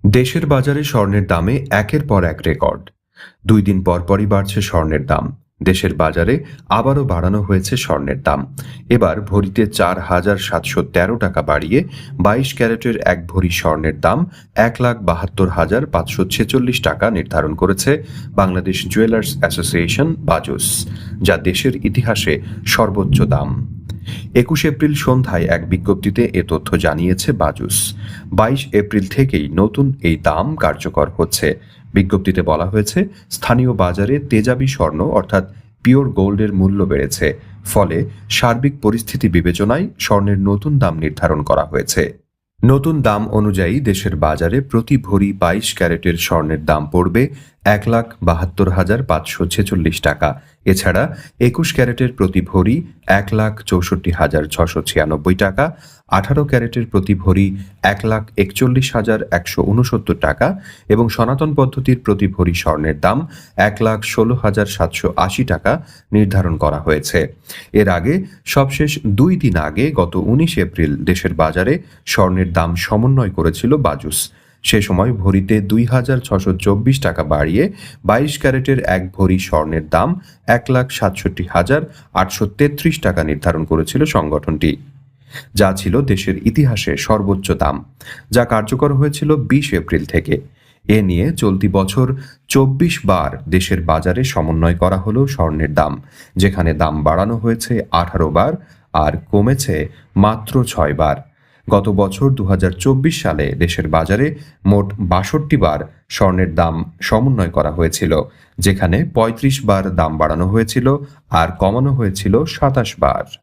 দেশের বাজারে স্বর্ণের দামে একের পর এক রেকর্ড। ২ দিন পরপরই বাড়ছে স্বর্ণের দাম। দেশের বাজারে আবারও বাড়ানো হয়েছে স্বর্ণের দাম। এবার ভরিতে ৪,৭১৩ টাকা বাড়িয়ে ২২ ক্যারেটের এক ভরি স্বর্ণের দাম ১,৭২,৫৪৬ টাকা নির্ধারণ করেছে বাংলাদেশ জুয়েলার্স অ্যাসোসিয়েশন বাজুস, যা দেশের ইতিহাসে সর্বোচ্চ দাম। ২১ এপ্রিল সন্ধ্যায় এক বিজ্ঞপ্তিতে এ তথ্য জানিয়েছে বাজুস। ২২ এপ্রিল থেকেই নতুন এই দাম কার্যকর হচ্ছে। বিজ্ঞপ্তিতে বলা হয়েছে, স্থানীয় বাজারে তেজাবি স্বর্ণ অর্থাৎ পিওর গোল্ডের মূল্য বেড়েছে, ফলে সার্বিক পরিস্থিতি বিবেচনায় স্বর্ণের নতুন দাম নির্ধারণ করা হয়েছে। নতুন দাম অনুযায়ী দেশের বাজারে প্রতি ভরি ২২ ক্যারেটের স্বর্ণের দাম পড়বে ১,৭২,৫৪৬ টাকা। এছাড়া ২১ ক্যারেটের প্রতি ভরি ১,৬৪,৬৯৬ টাকা, ১৮ ক্যারেটের প্রতি ভরি ১,৪১,১৬৯ টাকা এবং সনাতন পদ্ধতির প্রতি ভরি স্বর্ণের দাম ১,১৬,৭৮০ টাকা নির্ধারণ করা হয়েছে। এর আগে সবশেষ ২ দিন আগে গত ১৯ এপ্রিল দেশের বাজারে স্বর্ণের দাম সমন্বয় করেছিল বাজুস। সে সময় ভরিতে ২,৬২৪ টাকা বাড়িয়ে ২২ ক্যারেটের এক ভরি স্বর্ণের দাম ১,৬৭,৮৩৩ টাকা নির্ধারণ করেছিল সংগঠনটি, যা ছিল দেশের ইতিহাসে সর্বোচ্চ দাম, যা কার্যকর হয়েছিল ২০ এপ্রিল থেকে। এ নিয়ে চলতি বছর ২৪ বার দেশের বাজারে সমন্বয় করা হলো স্বর্ণের দাম, যেখানে দাম বাড়ানো হয়েছে ১৮ বার আর কমেছে মাত্র ৬ বার। গত বছর ২০২৪ সালে দেশের বাজারে মোট ৬২ বার স্বর্ণের দাম সমন্বয় করা হয়েছিল, যেখানে ৩৫ বার দাম বাড়ানো হয়েছিল আর কমানো হয়েছিল ২৭ বার।